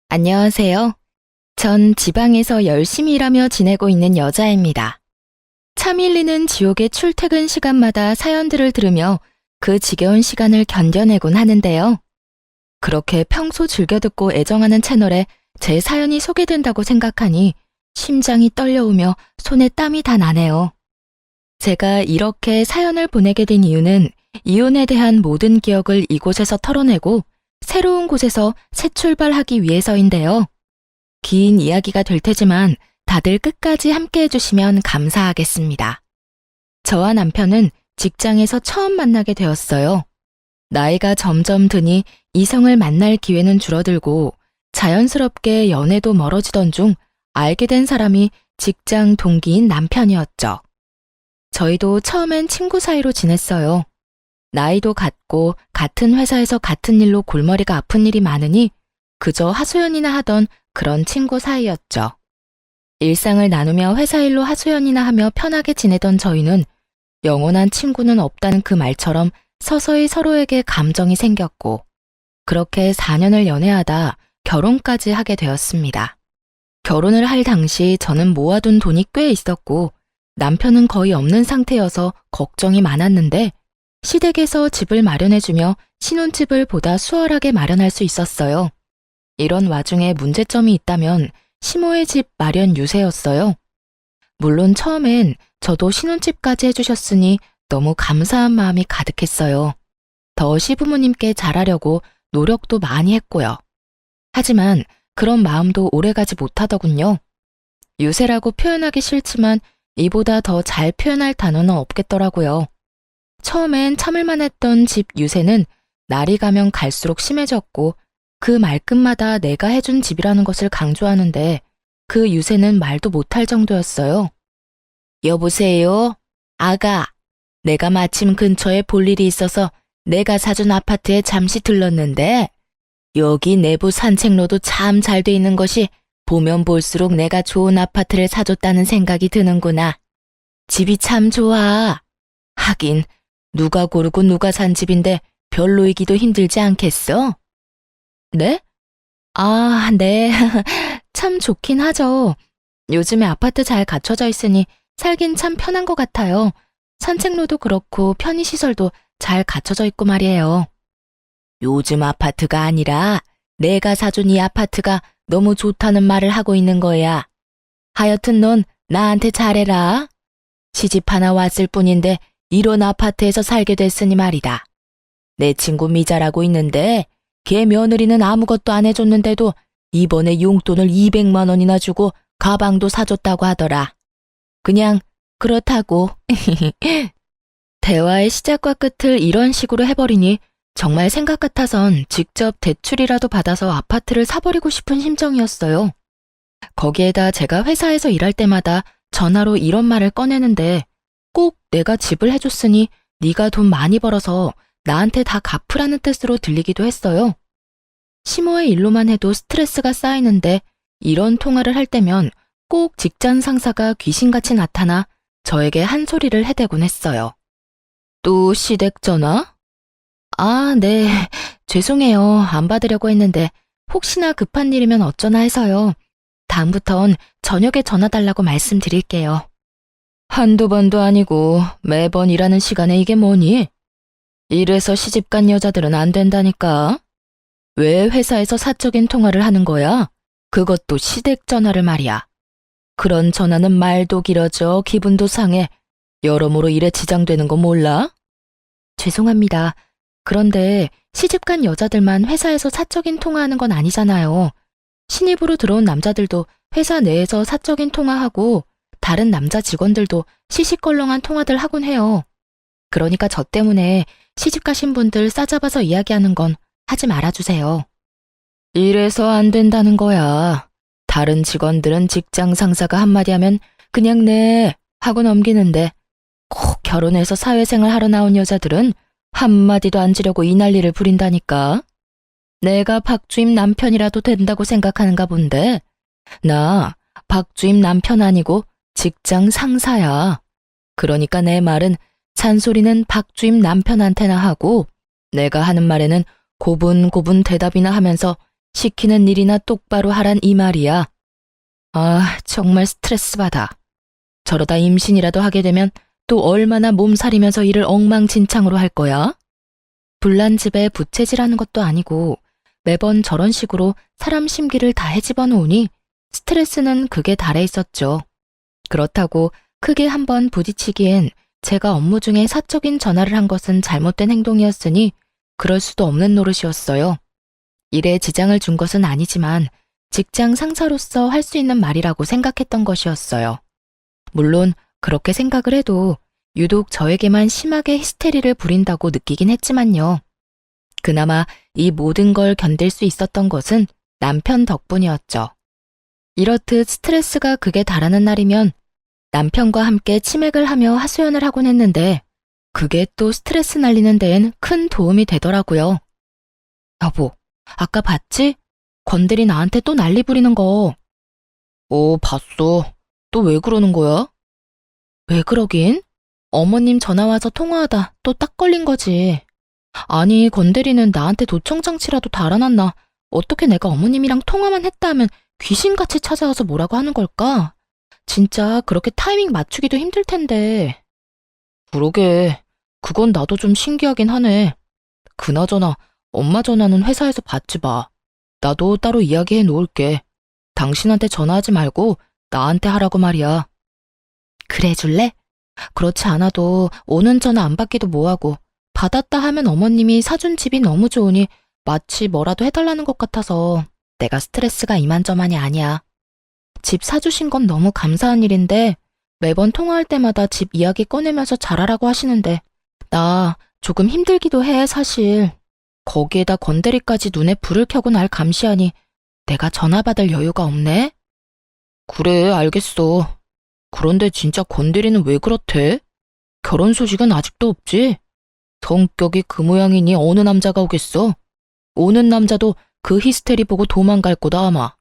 안녕하세요. 전 지방에서 열심히 일하며 지내고 있는 여자입니다. 차 밀리는 지옥의 출퇴근 시간마다 사연들을 들으며 그 지겨운 시간을 견뎌내곤 하는데요. 그렇게 평소 즐겨 듣고 애정하는 채널에 제 사연이 소개된다고 생각하니 심장이 떨려오며 손에 땀이 다 나네요. 제가 이렇게 사연을 보내게 된 이유는 이혼에 대한 모든 기억을 이곳에서 털어내고 새로운 곳에서 새 출발하기 위해서인데요. 긴 이야기가 될 테지만 다들 끝까지 함께 해주시면 감사하겠습니다. 저와 남편은 직장에서 처음 만나게 되었어요. 나이가 점점 드니 이성을 만날 기회는 줄어들고 자연스럽게 연애도 멀어지던 중 알게 된 사람이 직장 동기인 남편이었죠. 저희도 처음엔 친구 사이로 지냈어요. 나이도 같고 같은 회사에서 같은 일로 골머리가 아픈 일이 많으니 그저 하소연이나 하던 그런 친구 사이였죠. 일상을 나누며 회사 일로 하소연이나 하며 편하게 지내던 저희는 영원한 친구는 없다는 그 말처럼 서서히 서로에게 감정이 생겼고 그렇게 4년을 연애하다 결혼까지 하게 되었습니다. 결혼을 할 당시 저는 모아둔 돈이 꽤 있었고 남편은 거의 없는 상태여서 걱정이 많았는데 시댁에서 집을 마련해주며 신혼집을 보다 수월하게 마련할 수 있었어요. 이런 와중에 문제점이 있다면 시모의 집 마련 유세였어요. 물론 처음엔 저도 신혼집까지 해주셨으니 너무 감사한 마음이 가득했어요. 더 시부모님께 잘하려고 노력도 많이 했고요. 하지만 그런 마음도 오래가지 못하더군요. 유세라고 표현하기 싫지만 이보다 더 잘 표현할 단어는 없겠더라고요. 처음엔 참을만 했던 집 유세는 날이 가면 갈수록 심해졌고 그 말끝마다 내가 해준 집이라는 것을 강조하는데 그 유세는 말도 못할 정도였어요. 여보세요? 아가, 내가 마침 근처에 볼 일이 있어서 내가 사준 아파트에 잠시 들렀는데 여기 내부 산책로도 참 잘 돼 있는 것이 보면 볼수록 내가 좋은 아파트를 사줬다는 생각이 드는구나. 집이 참 좋아. 하긴 누가 고르고 누가 산 집인데 별로이기도 힘들지 않겠어? 네? 아, 네. 참 좋긴 하죠. 요즘에 아파트 잘 갖춰져 있으니 살긴 참 편한 것 같아요. 산책로도 그렇고 편의시설도 잘 갖춰져 있고 말이에요. 요즘 아파트가 아니라 내가 사준 이 아파트가 너무 좋다는 말을 하고 있는 거야. 하여튼 넌 나한테 잘해라. 시집 하나 왔을 뿐인데 이런 아파트에서 살게 됐으니 말이다. 내 친구 미자라고 있는데 걔 며느리는 아무것도 안 해줬는데도 이번에 용돈을 200만 원이나 주고 가방도 사줬다고 하더라. 그냥 그렇다고. 대화의 시작과 끝을 이런 식으로 해버리니 정말 생각 같아선 직접 대출이라도 받아서 아파트를 사버리고 싶은 심정이었어요. 거기에다 제가 회사에서 일할 때마다 전화로 이런 말을 꺼내는데 꼭 내가 집을 해줬으니 네가 돈 많이 벌어서 나한테 다 갚으라는 뜻으로 들리기도 했어요. 시모의 일로만 해도 스트레스가 쌓이는데 이런 통화를 할 때면 꼭 직장 상사가 귀신같이 나타나 저에게 한 소리를 해대곤 했어요. 또 시댁 전화? 아, 네. 죄송해요. 안 받으려고 했는데 혹시나 급한 일이면 어쩌나 해서요. 다음부턴 저녁에 전화 달라고 말씀드릴게요. 한두 번도 아니고 매번 일하는 시간에 이게 뭐니? 이래서 시집간 여자들은 안 된다니까. 왜 회사에서 사적인 통화를 하는 거야? 그것도 시댁 전화를 말이야. 그런 전화는 말도 길어져 기분도 상해. 여러모로 일에 지장되는 거 몰라? 죄송합니다. 그런데 시집간 여자들만 회사에서 사적인 통화하는 건 아니잖아요. 신입으로 들어온 남자들도 회사 내에서 사적인 통화하고 다른 남자 직원들도 시시껄렁한 통화들 하곤 해요. 그러니까 저 때문에 시집 가신 분들 싸잡아서 이야기하는 건 하지 말아주세요. 이래서 안 된다는 거야. 다른 직원들은 직장 상사가 한마디 하면 그냥 네 하고 넘기는데 꼭 결혼해서 사회생활 하러 나온 여자들은 한마디도 안 지려고 이 난리를 부린다니까. 내가 박주임 남편이라도 된다고 생각하는가 본데 나 박주임 남편 아니고 직장 상사야. 그러니까 내 말은 잔소리는 박주임 남편한테나 하고 내가 하는 말에는 고분고분 대답이나 하면서 시키는 일이나 똑바로 하란 이 말이야. 아, 정말 스트레스 받아. 저러다 임신이라도 하게 되면 또 얼마나 몸살이면서 일을 엉망진창으로 할 거야? 불난 집에 부채질하는 것도 아니고 매번 저런 식으로 사람 심기를 다 헤집어 놓으니 스트레스는 극에 달해 있었죠. 그렇다고 크게 한번 부딪히기엔 제가 업무 중에 사적인 전화를 한 것은 잘못된 행동이었으니 그럴 수도 없는 노릇이었어요. 일에 지장을 준 것은 아니지만 직장 상사로서 할 수 있는 말이라고 생각했던 것이었어요. 물론 그렇게 생각을 해도 유독 저에게만 심하게 히스테리를 부린다고 느끼긴 했지만요. 그나마 이 모든 걸 견딜 수 있었던 것은 남편 덕분이었죠. 이렇듯 스트레스가 극에 달하는 날이면 남편과 함께 치맥을 하며 하소연을 하곤 했는데 그게 또 스트레스 날리는 데엔 큰 도움이 되더라고요. 여보, 아까 봤지? 건들이 나한테 또 난리 부리는 거. 봤어. 또 왜 그러는 거야? 왜 그러긴? 어머님 전화 와서 통화하다 또 딱 걸린 거지. 아니, 건대리는 나한테 도청장치라도 달아놨나? 어떻게 내가 어머님이랑 통화만 했다 하면 귀신같이 찾아와서 뭐라고 하는 걸까? 진짜 그렇게 타이밍 맞추기도 힘들 텐데. 그러게, 그건 나도 좀 신기하긴 하네. 그나저나 엄마 전화는 회사에서 받지 마. 나도 따로 이야기해 놓을게. 당신한테 전화하지 말고 나한테 하라고 말이야. 그래 줄래? 그렇지 않아도 오는 전화 안 받기도 뭐하고 받았다 하면 어머님이 사준 집이 너무 좋으니 마치 뭐라도 해달라는 것 같아서 내가 스트레스가 이만저만이 아니야. 집 사주신 건 너무 감사한 일인데 매번 통화할 때마다 집 이야기 꺼내면서 잘하라고 하시는데 나 조금 힘들기도 해 사실. 거기에다 건드리까지 눈에 불을 켜고 날 감시하니 내가 전화 받을 여유가 없네? 그래, 알겠어. 그런데 진짜 건드리는 왜 그렇대? 결혼 소식은 아직도 없지? 성격이 그 모양이니 어느 남자가 오겠어? 오는 남자도 그 히스테리 보고 도망갈 거다 아마.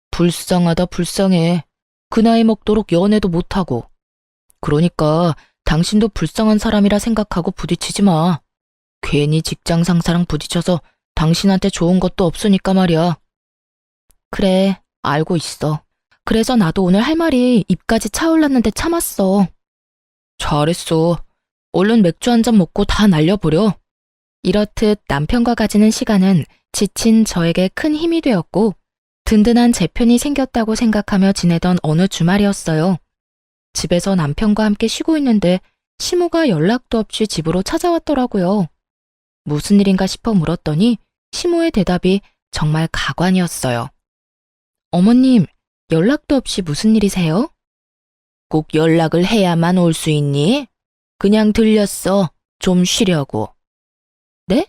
불쌍하다 불쌍해. 그 나이 먹도록 연애도 못하고. 그러니까 당신도 불쌍한 사람이라 생각하고 부딪히지 마. 괜히 직장 상사랑 부딪혀서 당신한테 좋은 것도 없으니까 말이야. 그래, 알고 있어. 그래서 나도 오늘 할 말이 입까지 차올랐는데 참았어. 잘했어. 얼른 맥주 한 잔 먹고 다 날려버려. 이렇듯 남편과 가지는 시간은 지친 저에게 큰 힘이 되었고 든든한 제 편이 생겼다고 생각하며 지내던 어느 주말이었어요. 집에서 남편과 함께 쉬고 있는데 시모가 연락도 없이 집으로 찾아왔더라고요. 무슨 일인가 싶어 물었더니 시모의 대답이 정말 가관이었어요. 어머님, 연락도 없이 무슨 일이세요? 꼭 연락을 해야만 올 수 있니? 그냥 들렸어. 좀 쉬려고. 네?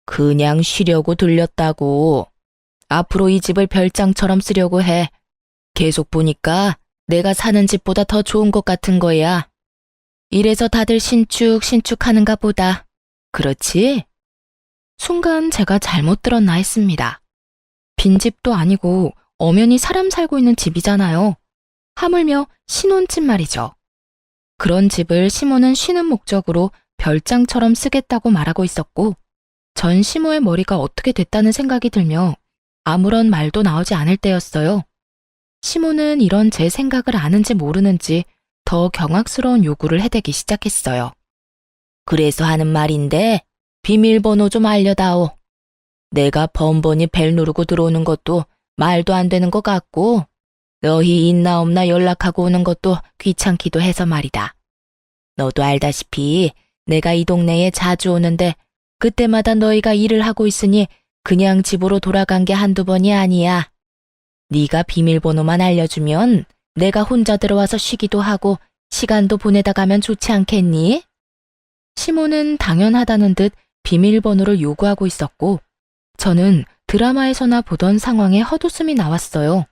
그냥 쉬려고 들렸다고. 앞으로 이 집을 별장처럼 쓰려고 해. 계속 보니까 내가 사는 집보다 더 좋은 것 같은 거야. 이래서 다들 신축 하는가 보다. 그렇지? 순간 제가 잘못 들었나 했습니다. 빈집도 아니고 엄연히 사람 살고 있는 집이잖아요. 하물며 신혼집 말이죠. 그런 집을 시모는 쉬는 목적으로 별장처럼 쓰겠다고 말하고 있었고 전 시모의 머리가 어떻게 됐다는 생각이 들며 아무런 말도 나오지 않을 때였어요. 시모는 이런 제 생각을 아는지 모르는지 더 경악스러운 요구를 해대기 시작했어요. 그래서 하는 말인데 비밀번호 좀 알려다오. 내가 번번이 벨 누르고 들어오는 것도 말도 안 되는 것 같고 너희 있나 없나 연락하고 오는 것도 귀찮기도 해서 말이다. 너도 알다시피 내가 이 동네에 자주 오는데 그때마다 너희가 일을 하고 있으니 그냥 집으로 돌아간 게 한두 번이 아니야. 네가 비밀번호만 알려주면 내가 혼자 들어와서 쉬기도 하고 시간도 보내다 가면 좋지 않겠니? 시모는 당연하다는 듯 비밀번호를 요구하고 있었고 저는 드라마에서나 보던 상황에 헛웃음이 나왔어요.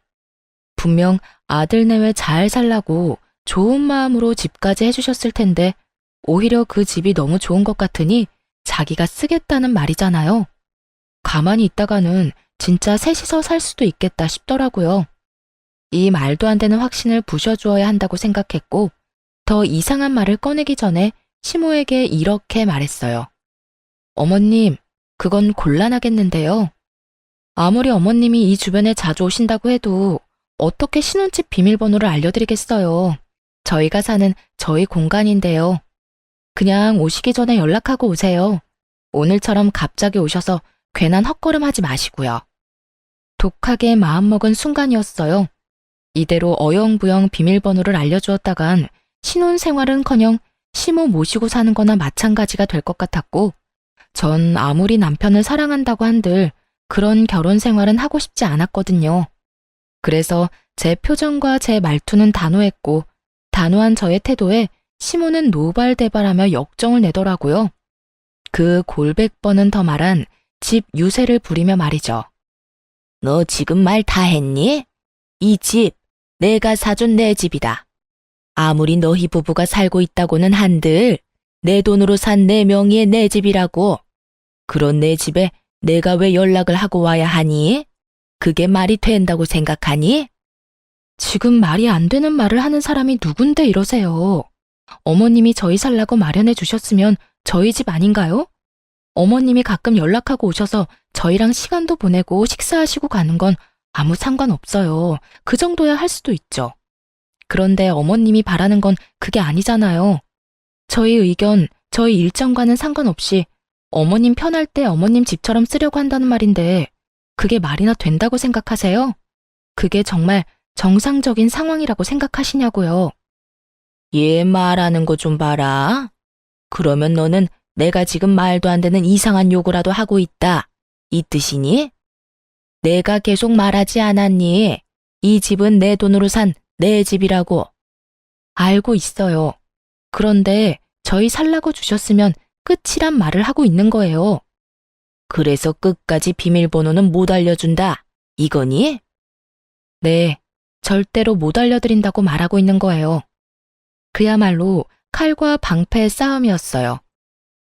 분명 아들 내외 잘 살라고 좋은 마음으로 집까지 해주셨을 텐데 오히려 그 집이 너무 좋은 것 같으니 자기가 쓰겠다는 말이잖아요. 가만히 있다가는 진짜 셋이서 살 수도 있겠다 싶더라고요. 이 말도 안 되는 확신을 부셔주어야 한다고 생각했고 더 이상한 말을 꺼내기 전에 시모에게 이렇게 말했어요. 어머님, 그건 곤란하겠는데요. 아무리 어머님이 이 주변에 자주 오신다고 해도 어떻게 신혼집 비밀번호를 알려드리겠어요. 저희가 사는 저희 공간인데요. 그냥 오시기 전에 연락하고 오세요. 오늘처럼 갑자기 오셔서 괜한 헛걸음 하지 마시고요. 독하게 마음먹은 순간이었어요. 이대로 어영부영 비밀번호를 알려주었다간 신혼생활은커녕 시모 모시고 사는 거나 마찬가지가 될 것 같았고, 전 아무리 남편을 사랑한다고 한들 그런 결혼 생활은 하고 싶지 않았거든요. 그래서 제 표정과 제 말투는 단호했고, 단호한 저의 태도에 시모는 노발대발하며 역정을 내더라고요. 그 골백번은 더 말한 집 유세를 부리며 말이죠. 너 지금 말 다 했니? 이 집 내가 사준 내 집이다. 아무리 너희 부부가 살고 있다고는 한들 내 돈으로 산 내 명의의 내 집이라고. 그런 내 집에 내가 왜 연락을 하고 와야 하니? 그게 말이 된다고 생각하니? 지금 말이 안 되는 말을 하는 사람이 누군데 이러세요. 어머님이 저희 살라고 마련해 주셨으면 저희 집 아닌가요? 어머님이 가끔 연락하고 오셔서 저희랑 시간도 보내고 식사하시고 가는 건 아무 상관없어요. 그 정도야 할 수도 있죠. 그런데 어머님이 바라는 건 그게 아니잖아요. 저희 의견, 저희 일정과는 상관없이 어머님 편할 때 어머님 집처럼 쓰려고 한다는 말인데 그게 말이나 된다고 생각하세요? 그게 정말 정상적인 상황이라고 생각하시냐고요. 얘 말하는 거 좀 봐라. 그러면 너는 내가 지금 말도 안 되는 이상한 요구라도 하고 있다. 이 뜻이니? 내가 계속 말하지 않았니? 이 집은 내 돈으로 산 내 집이라고. 알고 있어요. 그런데 저희 살라고 주셨으면 끝이란 말을 하고 있는 거예요. 그래서 끝까지 비밀번호는 못 알려준다. 이거니? 네, 절대로 못 알려드린다고 말하고 있는 거예요. 그야말로 칼과 방패의 싸움이었어요.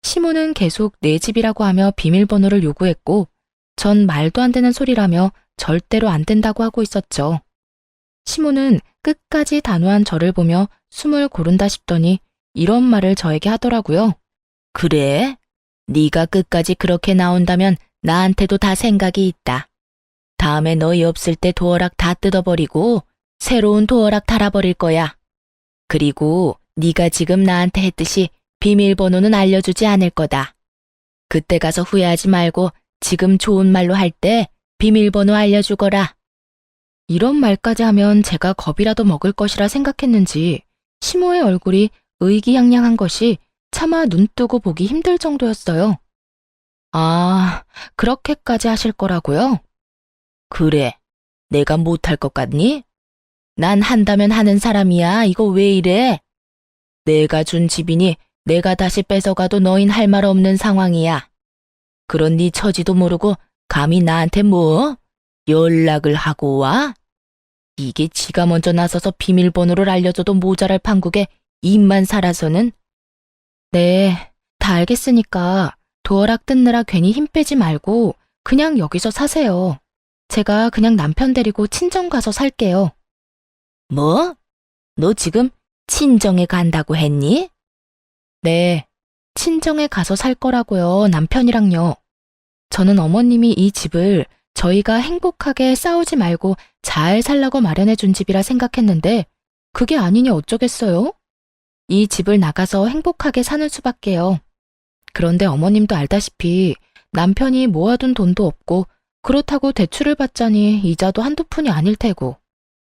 시모는 계속 내 집이라고 하며 비밀번호를 요구했고, 전 말도 안 되는 소리라며 절대로 안 된다고 하고 있었죠. 시모는 끝까지 단호한 저를 보며 숨을 고른다 싶더니 이런 말을 저에게 하더라고요. 그래? 네가 끝까지 그렇게 나온다면 나한테도 다 생각이 있다. 다음에 너희 없을 때 도어락 다 뜯어버리고 새로운 도어락 달아버릴 거야. 그리고 네가 지금 나한테 했듯이 비밀번호는 알려주지 않을 거다. 그때 가서 후회하지 말고 지금 좋은 말로 할 때 비밀번호 알려주거라. 이런 말까지 하면 제가 겁이라도 먹을 것이라 생각했는지 시모의 얼굴이 의기양양한 것이 차마 눈 뜨고 보기 힘들 정도였어요. 아, 그렇게까지 하실 거라고요? 그래, 내가 못할 것 같니? 난 한다면 하는 사람이야. 이거 왜 이래? 내가 준 집이니 내가 다시 뺏어가도 너흰 할 말 없는 상황이야. 그런 네 처지도 모르고 감히 나한테 뭐? 연락을 하고 와? 이게 지가 먼저 나서서 비밀번호를 알려줘도 모자랄 판국에 입만 살아서는? 네, 다 알겠으니까 도어락 뜯느라 괜히 힘 빼지 말고 그냥 여기서 사세요. 제가 그냥 남편 데리고 친정 가서 살게요. 뭐? 너 지금 친정에 간다고 했니? 네, 친정에 가서 살 거라고요, 남편이랑요. 저는 어머님이 이 집을 저희가 행복하게 싸우지 말고 잘 살라고 마련해 준 집이라 생각했는데 그게 아니니 어쩌겠어요? 이 집을 나가서 행복하게 사는 수밖에요. 그런데 어머님도 알다시피 남편이 모아둔 돈도 없고 그렇다고 대출을 받자니 이자도 한두 푼이 아닐 테고.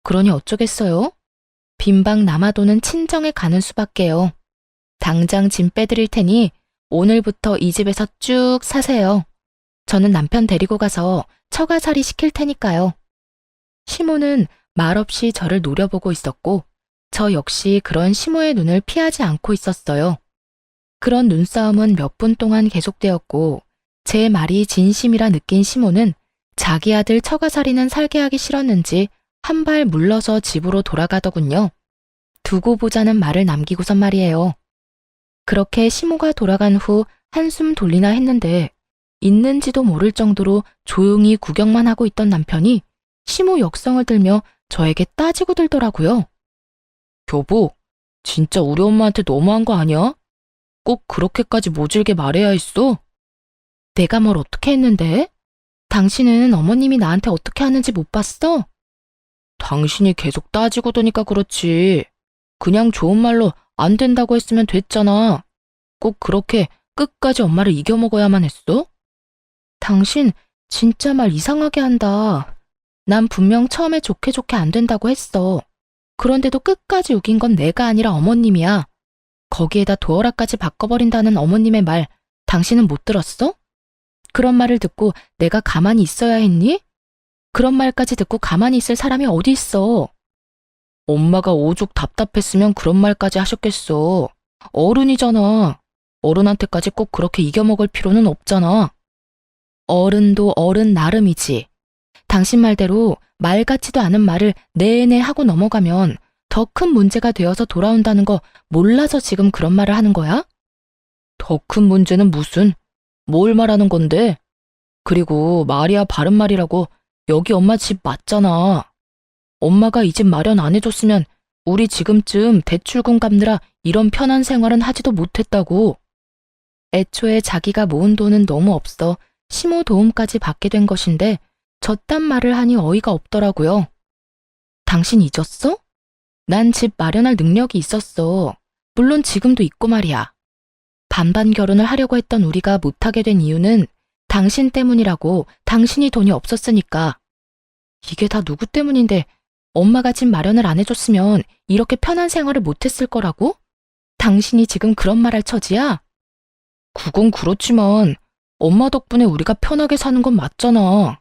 그러니 어쩌겠어요? 빈방 남아도는 친정에 가는 수밖에요. 당장 짐 빼드릴 테니 오늘부터 이 집에서 쭉 사세요. 저는 남편 데리고 가서 처가살이 시킬 테니까요. 시모는 말없이 저를 노려보고 있었고 저 역시 그런 시모의 눈을 피하지 않고 있었어요. 그런 눈싸움은 몇 분 동안 계속되었고 제 말이 진심이라 느낀 시모는 자기 아들 처가살이는 살게 하기 싫었는지 한 발 물러서 집으로 돌아가더군요. 두고 보자는 말을 남기고선 말이에요. 그렇게 시모가 돌아간 후 한숨 돌리나 했는데 있는지도 모를 정도로 조용히 구경만 하고 있던 남편이 시모 역성을 들며 저에게 따지고 들더라고요. 여보, 진짜 우리 엄마한테 너무한 거 아니야? 꼭 그렇게까지 모질게 말해야 했어? 내가 뭘 어떻게 했는데? 당신은 어머님이 나한테 어떻게 하는지 못 봤어? 당신이 계속 따지고 도니까 그렇지. 그냥 좋은 말로 안 된다고 했으면 됐잖아. 꼭 그렇게 끝까지 엄마를 이겨먹어야만 했어? 당신 진짜 말 이상하게 한다. 난 분명 처음에 좋게 좋게 안 된다고 했어. 그런데도 끝까지 우긴 건 내가 아니라 어머님이야. 거기에다 도어락까지 바꿔버린다는 어머님의 말, 당신은 못 들었어? 그런 말을 듣고 내가 가만히 있어야 했니? 그런 말까지 듣고 가만히 있을 사람이 어디 있어? 엄마가 오죽 답답했으면 그런 말까지 하셨겠어. 어른이잖아. 어른한테까지 꼭 그렇게 이겨먹을 필요는 없잖아. 어른도 어른 나름이지. 당신 말대로 말 같지도 않은 말을 내내 하고 넘어가면 더 큰 문제가 되어서 돌아온다는 거 몰라서 지금 그런 말을 하는 거야? 더 큰 문제는 무슨? 뭘 말하는 건데? 그리고 말이야 바른 말이라고 여기 엄마 집 맞잖아. 엄마가 이 집 마련 안 해줬으면 우리 지금쯤 대출금 갚느라 이런 편한 생활은 하지도 못했다고. 애초에 자기가 모은 돈은 너무 없어 시모 도움까지 받게 된 것인데 저딴 말을 하니 어이가 없더라고요. 당신 잊었어? 난 집 마련할 능력이 있었어. 물론 지금도 있고 말이야. 반반 결혼을 하려고 했던 우리가 못하게 된 이유는 당신 때문이라고. 당신이 돈이 없었으니까. 이게 다 누구 때문인데 엄마가 집 마련을 안 해줬으면 이렇게 편한 생활을 못했을 거라고? 당신이 지금 그런 말 할 처지야? 그건 그렇지만 엄마 덕분에 우리가 편하게 사는 건 맞잖아.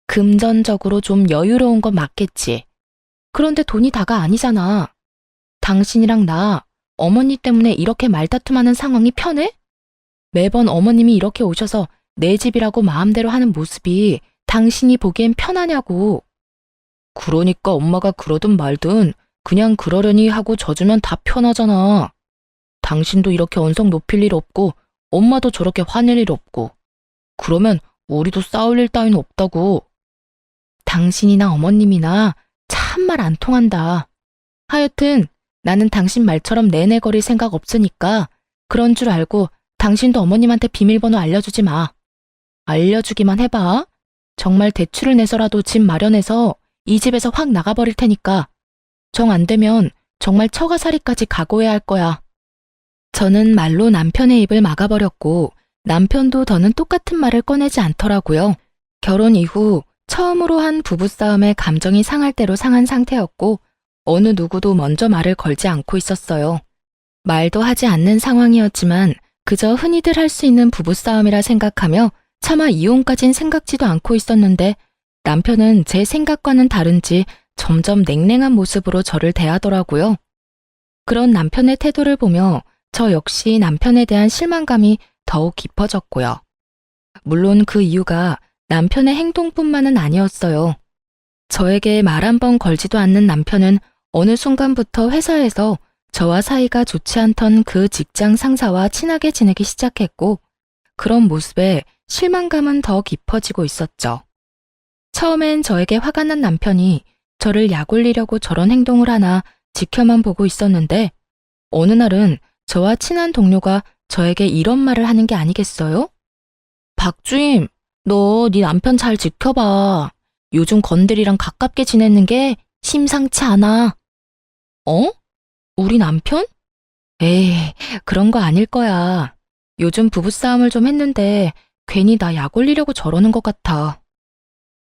금전적으로 좀 여유로운 건 맞겠지. 그런데 돈이 다가 아니잖아. 당신이랑 나, 어머니 때문에 이렇게 말다툼하는 상황이 편해? 매번 어머님이 이렇게 오셔서 내 집이라고 마음대로 하는 모습이 당신이 보기엔 편하냐고. 그러니까 엄마가 그러든 말든 그냥 그러려니 하고 져주면 다 편하잖아. 당신도 이렇게 언성 높일 일 없고 엄마도 저렇게 화낼 일 없고. 그러면 우리도 싸울 일 따윈 없다고. 당신이나 어머님이나 참 말 안 통한다. 하여튼 나는 당신 말처럼 내내거릴 생각 없으니까 그런 줄 알고 당신도 어머님한테 비밀번호 알려주지 마. 알려주기만 해봐. 정말 대출을 내서라도 집 마련해서 이 집에서 확 나가버릴 테니까. 정 안 되면 정말 처가살이까지 각오해야 할 거야. 저는 말로 남편의 입을 막아버렸고 남편도 더는 똑같은 말을 꺼내지 않더라고요. 결혼 이후 처음으로 한 부부싸움에 감정이 상할 대로 상한 상태였고 어느 누구도 먼저 말을 걸지 않고 있었어요. 말도 하지 않는 상황이었지만 그저 흔히들 할 수 있는 부부싸움이라 생각하며 차마 이혼까진 생각지도 않고 있었는데 남편은 제 생각과는 다른지 점점 냉랭한 모습으로 저를 대하더라고요. 그런 남편의 태도를 보며 저 역시 남편에 대한 실망감이 더욱 깊어졌고요. 물론 그 이유가 남편의 행동뿐만은 아니었어요. 저에게 말 한 번 걸지도 않는 남편은 어느 순간부터 회사에서 저와 사이가 좋지 않던 그 직장 상사와 친하게 지내기 시작했고 그런 모습에 실망감은 더 깊어지고 있었죠. 처음엔 저에게 화가 난 남편이 저를 약올리려고 저런 행동을 하나 지켜만 보고 있었는데 어느 날은 저와 친한 동료가 저에게 이런 말을 하는 게 아니겠어요? 박주임, 너 네 남편 잘 지켜봐. 요즘 건들이랑 가깝게 지내는 게 심상치 않아. 어? 우리 남편? 에이, 그런 거 아닐 거야. 요즘 부부싸움을 좀 했는데 괜히 나 약 올리려고 저러는 것 같아.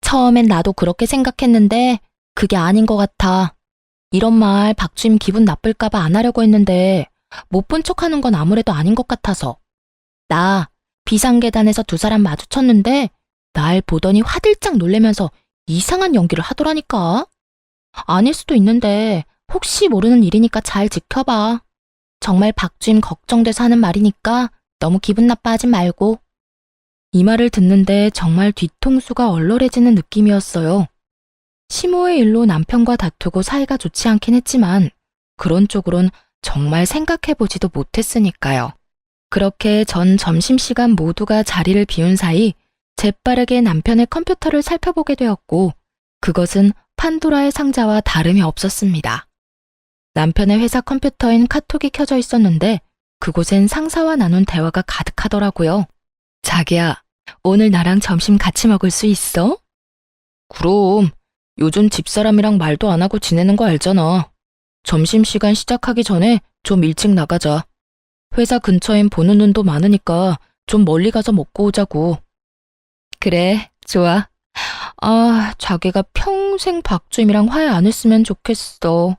처음엔 나도 그렇게 생각했는데 그게 아닌 것 같아. 이런 말 박주임 기분 나쁠까봐 안 하려고 했는데 못 본 척하는 건 아무래도 아닌 것 같아서. 나 비상계단에서 두 사람 마주쳤는데 날 보더니 화들짝 놀래면서 이상한 연기를 하더라니까. 아닐 수도 있는데 혹시 모르는 일이니까 잘 지켜봐. 정말 박주임 걱정돼서 하는 말이니까 너무 기분 나빠하지 말고. 이 말을 듣는데 정말 뒤통수가 얼얼해지는 느낌이었어요. 시모의 일로 남편과 다투고 사이가 좋지 않긴 했지만 그런 쪽으론 정말 생각해보지도 못했으니까요. 그렇게 전 점심시간 모두가 자리를 비운 사이 재빠르게 남편의 컴퓨터를 살펴보게 되었고 그것은 판도라의 상자와 다름이 없었습니다. 남편의 회사 컴퓨터엔 카톡이 켜져 있었는데 그곳엔 상사와 나눈 대화가 가득하더라고요. 자기야, 오늘 나랑 점심 같이 먹을 수 있어? 그럼, 요즘 집사람이랑 말도 안 하고 지내는 거 알잖아. 점심시간 시작하기 전에 좀 일찍 나가자. 회사 근처엔 보는 눈도 많으니까 좀 멀리 가서 먹고 오자고. 그래, 좋아. 아, 자기가 평생 박주임이랑 화해 안 했으면 좋겠어.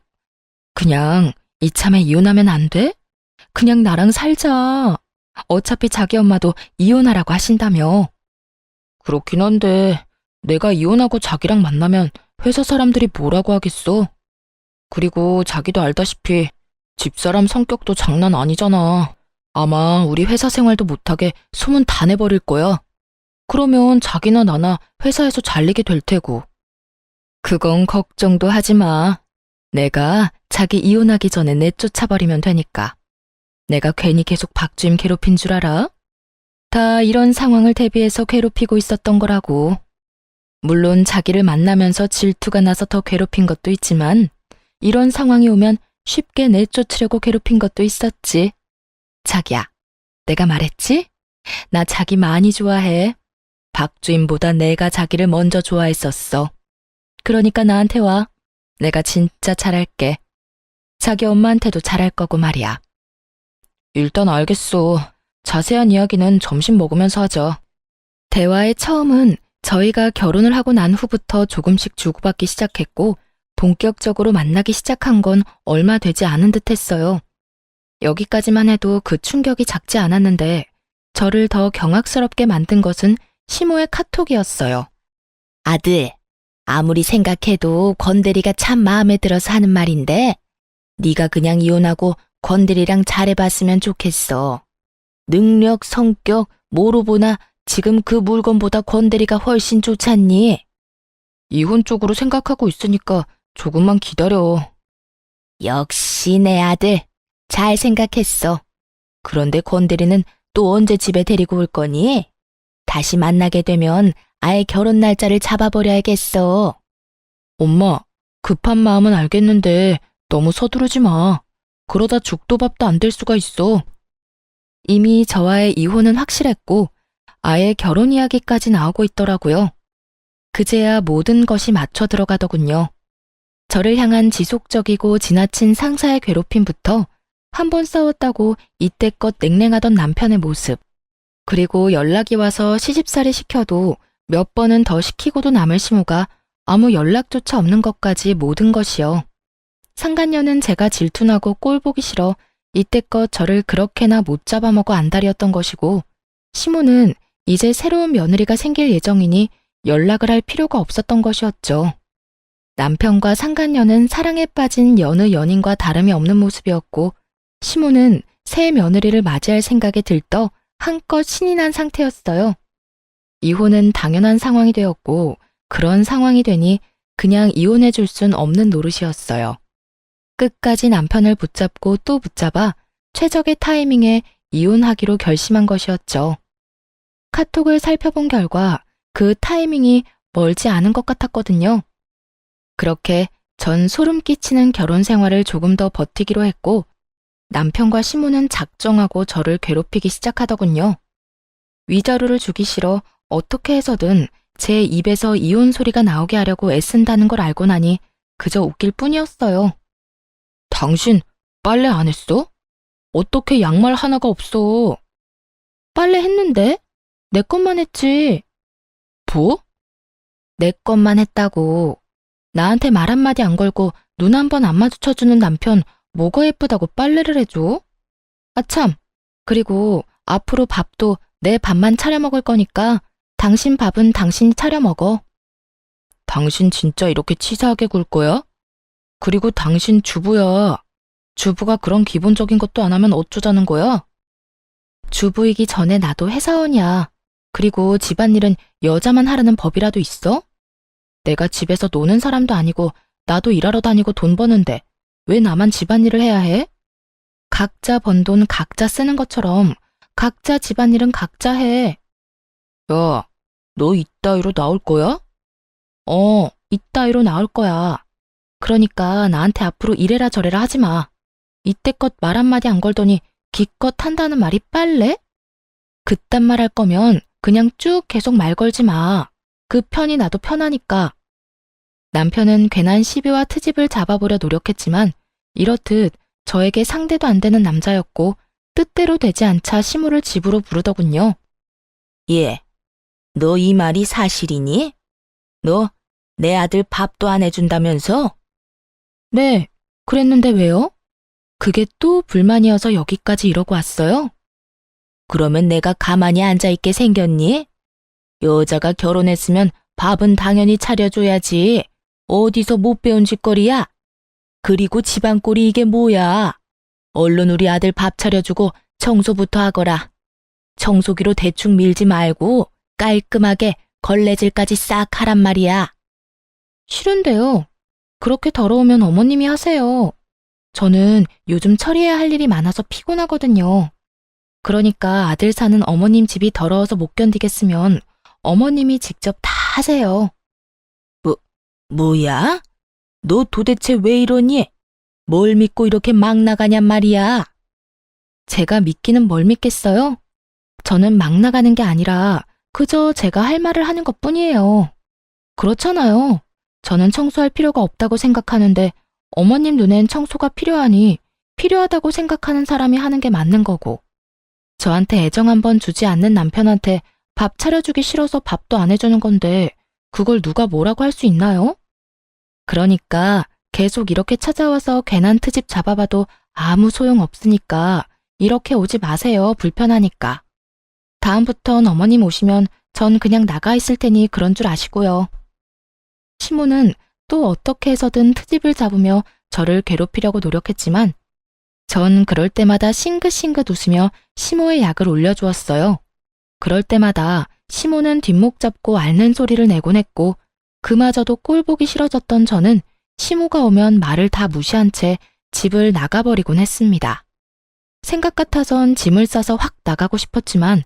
그냥 이참에 이혼하면 안 돼? 그냥 나랑 살자. 어차피 자기 엄마도 이혼하라고 하신다며. 그렇긴 한데 내가 이혼하고 자기랑 만나면 회사 사람들이 뭐라고 하겠어? 그리고 자기도 알다시피 집사람 성격도 장난 아니잖아. 아마 우리 회사 생활도 못하게 소문 다 내버릴 거야. 그러면 자기나 나나 회사에서 잘리게 될 테고. 그건 걱정도 하지 마. 내가 자기 이혼하기 전에 내쫓아버리면 되니까. 내가 괜히 계속 박주임 괴롭힌 줄 알아? 다 이런 상황을 대비해서 괴롭히고 있었던 거라고. 물론 자기를 만나면서 질투가 나서 더 괴롭힌 것도 있지만 이런 상황이 오면 쉽게 내쫓으려고 괴롭힌 것도 있었지. 자기야, 내가 말했지? 나 자기 많이 좋아해. 박주임보다 내가 자기를 먼저 좋아했었어. 그러니까 나한테 와. 내가 진짜 잘할게. 자기 엄마한테도 잘할 거고 말이야. 일단 알겠어. 자세한 이야기는 점심 먹으면서 하자. 대화의 처음은 저희가 결혼을 하고 난 후부터 조금씩 주고받기 시작했고 본격적으로 만나기 시작한 건 얼마 되지 않은 듯 했어요. 여기까지만 해도 그 충격이 작지 않았는데 저를 더 경악스럽게 만든 것은 시모의 카톡이었어요. 아들, 아무리 생각해도 권대리가 참 마음에 들어서 하는 말인데 네가 그냥 이혼하고 권대리랑 잘해봤으면 좋겠어. 능력, 성격, 뭐로 보나 지금 그 물건보다 권대리가 훨씬 좋잖니? 이혼 쪽으로 생각하고 있으니까 조금만 기다려. 역시 내 아들, 잘 생각했어. 그런데 권대리는 또 언제 집에 데리고 올 거니? 다시 만나게 되면 아예 결혼 날짜를 잡아버려야겠어. 엄마, 급한 마음은 알겠는데 너무 서두르지 마. 그러다 죽도 밥도 안 될 수가 있어. 이미 저와의 이혼은 확실했고 아예 결혼 이야기까지 나오고 있더라고요. 그제야 모든 것이 맞춰 들어가더군요. 저를 향한 지속적이고 지나친 상사의 괴롭힘부터 한 번 싸웠다고 이때껏 냉랭하던 남편의 모습, 그리고 연락이 와서 시집살이 시켜도 몇 번은 더 시키고도 남을 시모가 아무 연락조차 없는 것까지 모든 것이요. 상간녀는 제가 질투나고 꼴 보기 싫어 이때껏 저를 그렇게나 못 잡아먹어 안달이었던 것이고 시모는 이제 새로운 며느리가 생길 예정이니 연락을 할 필요가 없었던 것이었죠. 남편과 상간녀는 사랑에 빠진 여느 연인과 다름이 없는 모습이었고 시모는 새 며느리를 맞이할 생각에 들떠 한껏 신이 난 상태였어요. 이혼은 당연한 상황이 되었고 그런 상황이 되니 그냥 이혼해 줄 순 없는 노릇이었어요. 끝까지 남편을 붙잡고 또 붙잡아 최적의 타이밍에 이혼하기로 결심한 것이었죠. 카톡을 살펴본 결과 그 타이밍이 멀지 않은 것 같았거든요. 그렇게 전 소름 끼치는 결혼 생활을 조금 더 버티기로 했고 남편과 시모는 작정하고 저를 괴롭히기 시작하더군요. 위자료를 주기 싫어 어떻게 해서든 제 입에서 이혼 소리가 나오게 하려고 애쓴다는 걸 알고 나니 그저 웃길 뿐이었어요. 당신 빨래 안 했어? 어떻게 양말 하나가 없어? 빨래 했는데? 내 것만 했지. 뭐? 내 것만 했다고. 나한테 말 한마디 안 걸고 눈 한 번 안 마주쳐주는 남편 뭐가 예쁘다고 빨래를 해줘? 아참, 그리고 앞으로 밥도 내 밥만 차려 먹을 거니까 당신 밥은 당신이 차려 먹어. 당신 진짜 이렇게 치사하게 굴 거야? 그리고 당신 주부야. 주부가 그런 기본적인 것도 안 하면 어쩌자는 거야? 주부이기 전에 나도 회사원이야. 그리고 집안일은 여자만 하라는 법이라도 있어? 내가 집에서 노는 사람도 아니고 나도 일하러 다니고 돈 버는데 왜 나만 집안일을 해야 해? 각자 번 돈 각자 쓰는 것처럼 각자 집안일은 각자 해. 야, 너 이따위로 나올 거야? 이따위로 나올 거야. 그러니까 나한테 앞으로 이래라 저래라 하지 마. 이때껏 말 한마디 안 걸더니 기껏 한다는 말이 빨래? 그딴 말 할 거면 그냥 쭉 계속 말 걸지 마. 그 편이 나도 편하니까. 남편은 괜한 시비와 트집을 잡아보려 노력했지만 이렇듯 저에게 상대도 안 되는 남자였고 뜻대로 되지 않자 시무를 집으로 부르더군요. 예, 너 이 말이 사실이니? 너 내 아들 밥도 안 해준다면서? 네, 그랬는데 왜요? 그게 또 불만이어서 여기까지 이러고 왔어요? 그러면 내가 가만히 앉아있게 생겼니? 여자가 결혼했으면 밥은 당연히 차려줘야지. 어디서 못 배운 짓거리야? 그리고 집안꼴이 이게 뭐야? 얼른 우리 아들 밥 차려주고 청소부터 하거라. 청소기로 대충 밀지 말고 깔끔하게 걸레질까지 싹 하란 말이야. 싫은데요. 그렇게 더러우면 어머님이 하세요. 저는 요즘 처리해야 할 일이 많아서 피곤하거든요. 그러니까 아들 사는 어머님 집이 더러워서 못 견디겠으면 어머님이 직접 다 하세요. 뭐야? 너 도대체 왜 이러니? 뭘 믿고 이렇게 막 나가냔 말이야. 제가 믿기는 뭘 믿겠어요? 저는 막 나가는 게 아니라 그저 제가 할 말을 하는 것뿐이에요. 그렇잖아요. 저는 청소할 필요가 없다고 생각하는데 어머님 눈엔 청소가 필요하니 필요하다고 생각하는 사람이 하는 게 맞는 거고 저한테 애정 한번 주지 않는 남편한테 밥 차려주기 싫어서 밥도 안 해주는 건데 그걸 누가 뭐라고 할 수 있나요? 그러니까 계속 이렇게 찾아와서 괜한 트집 잡아봐도 아무 소용 없으니까 이렇게 오지 마세요. 불편하니까. 다음부턴 어머님 오시면 전 그냥 나가 있을 테니 그런 줄 아시고요. 시모는 또 어떻게 해서든 트집을 잡으며 저를 괴롭히려고 노력했지만 전 그럴 때마다 싱긋싱긋 웃으며 시모의 약을 올려주었어요. 그럴 때마다 시모는 뒷목 잡고 앓는 소리를 내곤 했고 그마저도 꼴 보기 싫어졌던 저는 시모가 오면 말을 다 무시한 채 집을 나가버리곤 했습니다. 생각 같아선 짐을 싸서 확 나가고 싶었지만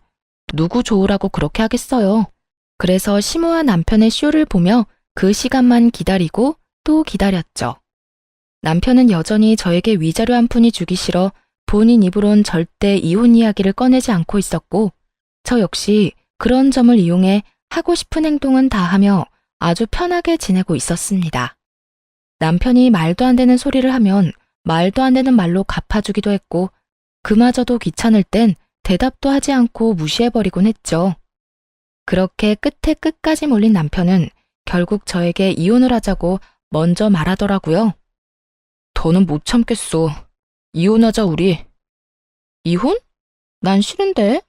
누구 좋으라고 그렇게 하겠어요. 그래서 시모와 남편의 쇼를 보며 그 시간만 기다리고 또 기다렸죠. 남편은 여전히 저에게 위자료 한 푼이 주기 싫어 본인 입으론 절대 이혼 이야기를 꺼내지 않고 있었고 저 역시 그런 점을 이용해 하고 싶은 행동은 다 하며 아주 편하게 지내고 있었습니다. 남편이 말도 안 되는 소리를 하면 말도 안 되는 말로 갚아주기도 했고 그마저도 귀찮을 땐 대답도 하지 않고 무시해버리곤 했죠. 그렇게 끝에 끝까지 몰린 남편은 결국 저에게 이혼을 하자고 먼저 말하더라고요. 더는 못 참겠어. 이혼하자 우리. 이혼? 난 싫은데.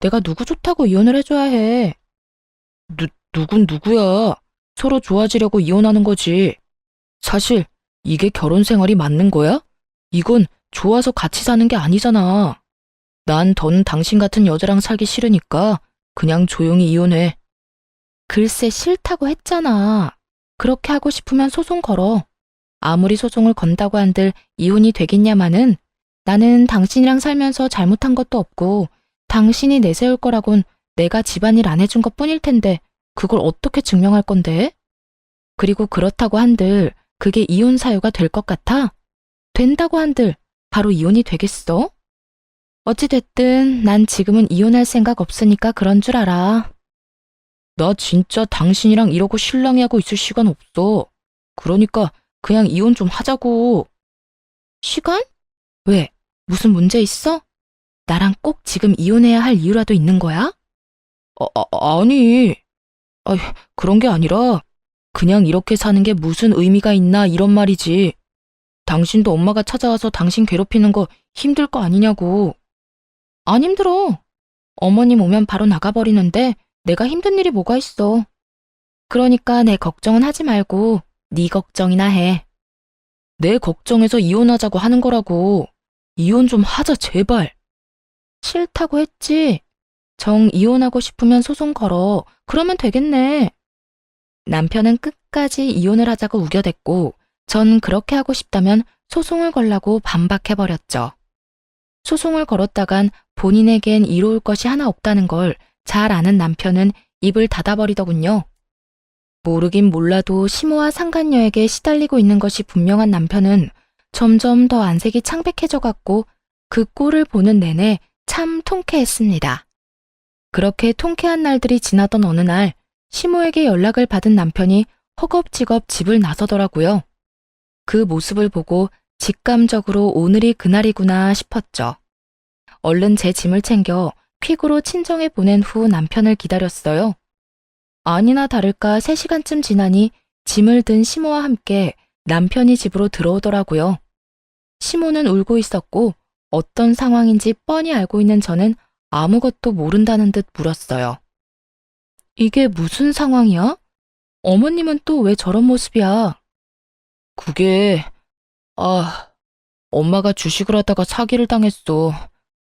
내가 누구 좋다고 이혼을 해줘야 해. 누군 누구야. 서로 좋아지려고 이혼하는 거지. 사실 이게 결혼 생활이 맞는 거야? 이건 좋아서 같이 사는 게 아니잖아. 난 더는 당신 같은 여자랑 살기 싫으니까 그냥 조용히 이혼해. 글쎄 싫다고 했잖아. 그렇게 하고 싶으면 소송 걸어. 아무리 소송을 건다고 한들 이혼이 되겠냐마는 나는 당신이랑 살면서 잘못한 것도 없고 당신이 내세울 거라곤 내가 집안일 안 해준 것뿐일 텐데 그걸 어떻게 증명할 건데? 그리고 그렇다고 한들 그게 이혼 사유가 될 것 같아? 된다고 한들 바로 이혼이 되겠어? 어찌됐든 난 지금은 이혼할 생각 없으니까 그런 줄 알아. 나 진짜 당신이랑 이러고 실랑이 하고 있을 시간 없어. 그러니까 그냥 이혼 좀 하자고. 시간? 왜? 무슨 문제 있어? 나랑 꼭 지금 이혼해야 할 이유라도 있는 거야? 아니. 그런 게 아니라 그냥 이렇게 사는 게 무슨 의미가 있나 이런 말이지. 당신도 엄마가 찾아와서 당신 괴롭히는 거 힘들 거 아니냐고. 안 힘들어. 어머님 오면 바로 나가버리는데 내가 힘든 일이 뭐가 있어. 그러니까 내 걱정은 하지 말고 네 걱정이나 해. 내 걱정해서 이혼하자고 하는 거라고. 이혼 좀 하자 제발. 싫다고 했지. 정 이혼하고 싶으면 소송 걸어. 그러면 되겠네. 남편은 끝까지 이혼을 하자고 우겨댔고 전 그렇게 하고 싶다면 소송을 걸라고 반박해버렸죠. 소송을 걸었다간 본인에겐 이로울 것이 하나 없다는 걸 잘 아는 남편은 입을 닫아버리더군요. 모르긴 몰라도 시모와 상간녀에게 시달리고 있는 것이 분명한 남편은 점점 더 안색이 창백해져 갔고 그 꼴을 보는 내내 참 통쾌했습니다. 그렇게 통쾌한 날들이 지나던 어느 날 시모에게 연락을 받은 남편이 허겁지겁 집을 나서더라고요. 그 모습을 보고 직감적으로 오늘이 그날이구나 싶었죠. 얼른 제 짐을 챙겨 퀵으로 친정에 보낸 후 남편을 기다렸어요. 아니나 다를까 3시간쯤 지나니 짐을 든 시모와 함께 남편이 집으로 들어오더라고요. 시모는 울고 있었고 어떤 상황인지 뻔히 알고 있는 저는 아무것도 모른다는 듯 물었어요. 이게 무슨 상황이야? 어머님은 또 왜 저런 모습이야? 그게, 엄마가 주식을 하다가 사기를 당했어.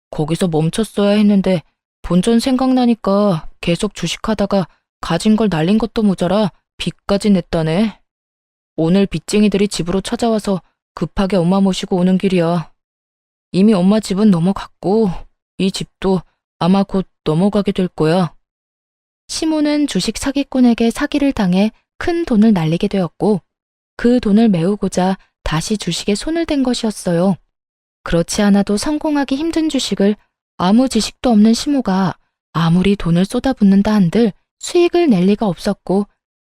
거기서 멈췄어야 했는데 본전 생각나니까 계속 주식하다가 가진 걸 날린 것도 모자라 빚까지 냈다네. 오늘 빚쟁이들이 집으로 찾아와서 급하게 엄마 모시고 오는 길이야. 이미 엄마 집은 넘어갔고 이 집도 아마 곧 넘어가게 될 거야. 시모는 주식 사기꾼에게 사기를 당해 큰 돈을 날리게 되었고 그 돈을 메우고자 다시 주식에 손을 댄 것이었어요. 그렇지 않아도 성공하기 힘든 주식을 아무 지식도 없는 시모가 아무리 돈을 쏟아붓는다 한들 수익을 낼 리가 없었고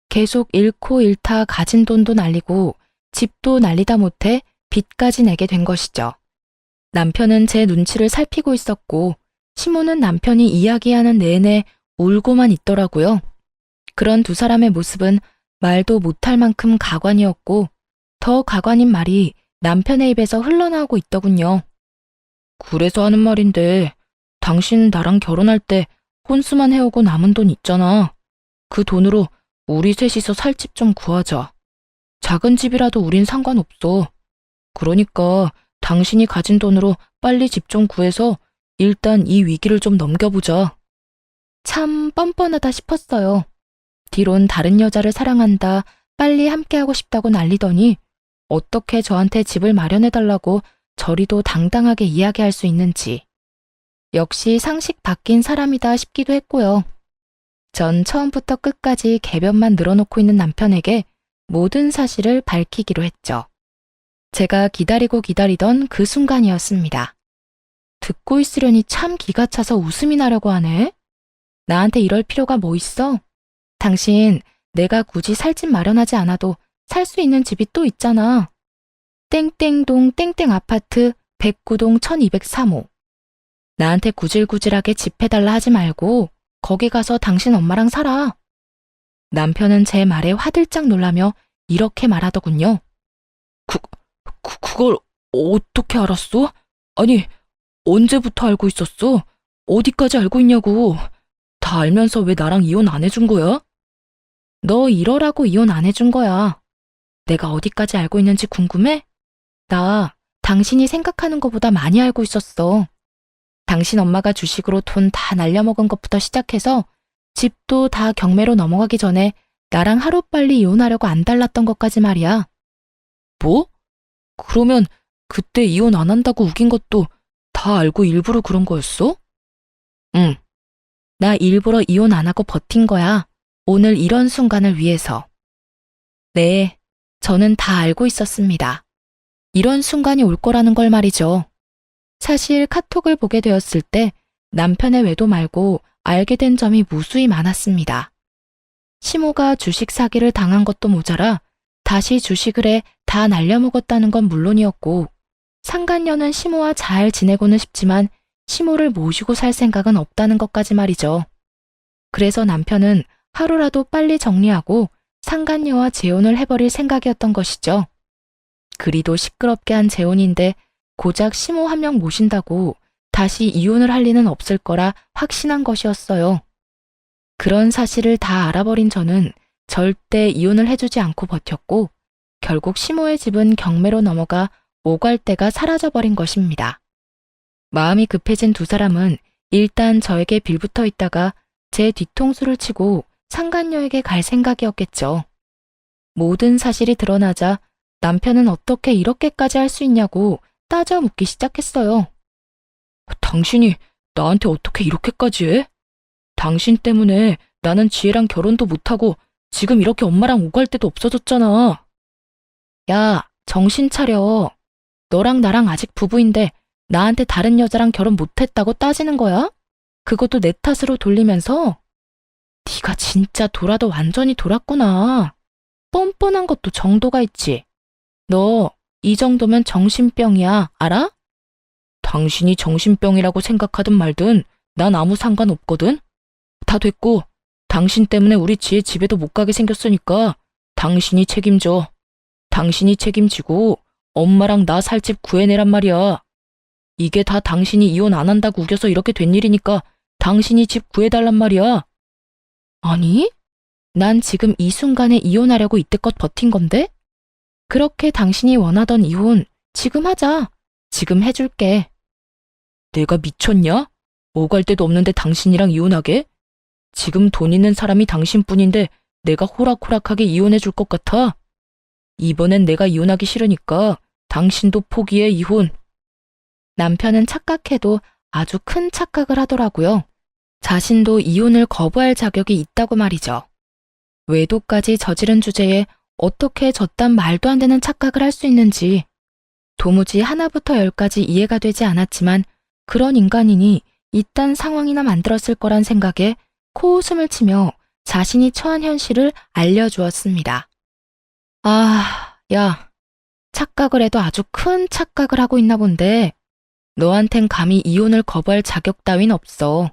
계속 잃고 잃다 가진 돈도 날리고 집도 날리다 못해 빚까지 내게 된 것이죠. 남편은 제 눈치를 살피고 있었고 시모는 남편이 이야기하는 내내 울고만 있더라고요. 그런 두 사람의 모습은 말도 못할 만큼 가관이었고 더 가관인 말이 남편의 입에서 흘러나오고 있더군요. 그래서 하는 말인데 당신 나랑 결혼할 때 혼수만 해오고 남은 돈 있잖아. 그 돈으로 우리 셋이서 살 집 좀 구하자. 작은 집이라도 우린 상관없어. 그러니까 당신이 가진 돈으로 빨리 집 좀 구해서 일단 이 위기를 좀 넘겨보자. 참 뻔뻔하다 싶었어요. 뒤론 다른 여자를 사랑한다, 빨리 함께하고 싶다고 난리더니 어떻게 저한테 집을 마련해달라고 저리도 당당하게 이야기할 수 있는지. 역시 상식 바뀐 사람이다 싶기도 했고요. 전 처음부터 끝까지 개변만 늘어놓고 있는 남편에게 모든 사실을 밝히기로 했죠. 제가 기다리고 기다리던 그 순간이었습니다. 듣고 있으려니 참 기가 차서 웃음이 나려고 하네. 나한테 이럴 필요가 뭐 있어? 당신, 내가 굳이 살 집 마련하지 않아도 살 수 있는 집이 또 있잖아. 땡땡동 땡땡 아파트 109동 1203호. 나한테 구질구질하게 집 해달라 하지 말고 거기 가서 당신 엄마랑 살아. 남편은 제 말에 화들짝 놀라며 이렇게 말하더군요. 그걸 어떻게 알았어? 아니, 언제부터 알고 있었어? 어디까지 알고 있냐고. 다 알면서 왜 나랑 이혼 안 해준 거야? 너 이러라고 이혼 안 해준 거야. 내가 어디까지 알고 있는지 궁금해? 나 당신이 생각하는 것보다 많이 알고 있었어. 당신 엄마가 주식으로 돈 다 날려먹은 것부터 시작해서 집도 다 경매로 넘어가기 전에 나랑 하루빨리 이혼하려고 안 달랐던 것까지 말이야. 뭐? 그러면 그때 이혼 안 한다고 우긴 것도 다 알고 일부러 그런 거였어? 응. 나 일부러 이혼 안 하고 버틴 거야. 오늘 이런 순간을 위해서. 네, 저는 다 알고 있었습니다. 이런 순간이 올 거라는 걸 말이죠. 사실 카톡을 보게 되었을 때 남편의 외도 말고 알게 된 점이 무수히 많았습니다. 시모가 주식 사기를 당한 것도 모자라 다시 주식을 해 다 날려먹었다는 건 물론이었고 상간녀는 시모와 잘 지내고는 싶지만 시모를 모시고 살 생각은 없다는 것까지 말이죠. 그래서 남편은 하루라도 빨리 정리하고 상간녀와 재혼을 해버릴 생각이었던 것이죠. 그리도 시끄럽게 한 재혼인데 고작 시모 한 명 모신다고 다시 이혼을 할 리는 없을 거라 확신한 것이었어요. 그런 사실을 다 알아버린 저는 절대 이혼을 해주지 않고 버텼고 결국 시모의 집은 경매로 넘어가 오갈대가 사라져버린 것입니다. 마음이 급해진 두 사람은 일단 저에게 빌붙어 있다가 제 뒤통수를 치고 상간녀에게 갈 생각이었겠죠. 모든 사실이 드러나자 남편은 어떻게 이렇게까지 할 수 있냐고 따져 묻기 시작했어요. 당신이 나한테 어떻게 이렇게까지 해? 당신 때문에 나는 지혜랑 결혼도 못하고 지금 이렇게 엄마랑 오갈 데도 없어졌잖아. 야, 정신 차려. 너랑 나랑 아직 부부인데 나한테 다른 여자랑 결혼 못했다고 따지는 거야? 그것도 내 탓으로 돌리면서? 네가 진짜 돌아도 완전히 돌았구나. 뻔뻔한 것도 정도가 있지. 너 이 정도면 정신병이야, 알아? 당신이 정신병이라고 생각하든 말든 난 아무 상관없거든. 다 됐고, 당신 때문에 우리 지혜 집에도 못 가게 생겼으니까 당신이 책임져. 당신이 책임지고 엄마랑 나 살 집 구해내란 말이야. 이게 다 당신이 이혼 안 한다고 우겨서 이렇게 된 일이니까 당신이 집 구해달란 말이야. 아니, 난 지금 이 순간에 이혼하려고 이때껏 버틴 건데? 그렇게 당신이 원하던 이혼 지금 하자. 지금 해줄게. 내가 미쳤냐? 오갈 데도 없는데 당신이랑 이혼하게? 지금 돈 있는 사람이 당신뿐인데 내가 호락호락하게 이혼해 줄 것 같아? 이번엔 내가 이혼하기 싫으니까 당신도 포기해, 이혼. 남편은 착각해도 아주 큰 착각을 하더라고요. 자신도 이혼을 거부할 자격이 있다고 말이죠. 외도까지 저지른 주제에 어떻게 저딴 말도 안 되는 착각을 할 수 있는지 도무지 하나부터 열까지 이해가 되지 않았지만 그런 인간이니 이딴 상황이나 만들었을 거란 생각에 코웃음을 치며 자신이 처한 현실을 알려주었습니다. 아, 야, 착각을 해도 아주 큰 착각을 하고 있나 본데 너한텐 감히 이혼을 거부할 자격 따윈 없어.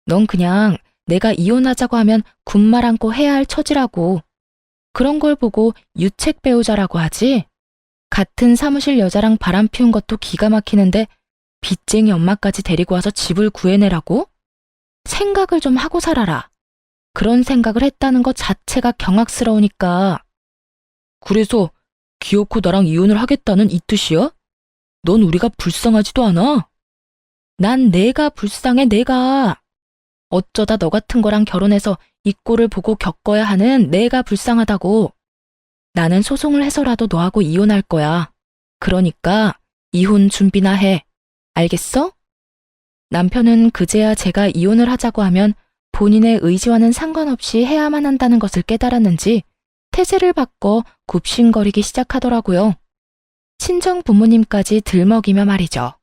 넌 그냥 내가 이혼하자고 하면 군말 않고 해야 할 처지라고. 그런 걸 보고 유책 배우자라고 하지? 같은 사무실 여자랑 바람 피운 것도 기가 막히는데 빚쟁이 엄마까지 데리고 와서 집을 구해내라고? 생각을 좀 하고 살아라. 그런 생각을 했다는 것 자체가 경악스러우니까. 그래서 기어코 나랑 이혼을 하겠다는 이 뜻이야? 넌 우리가 불쌍하지도 않아? 난 내가 불쌍해, 내가. 어쩌다 너 같은 거랑 결혼해서 이 꼴을 보고 겪어야 하는 내가 불쌍하다고. 나는 소송을 해서라도 너하고 이혼할 거야. 그러니까 이혼 준비나 해. 알겠어? 남편은 그제야 제가 이혼을 하자고 하면 본인의 의지와는 상관없이 해야만 한다는 것을 깨달았는지 태세를 바꿔 굽신거리기 시작하더라고요. 친정 부모님까지 들먹이며 말이죠.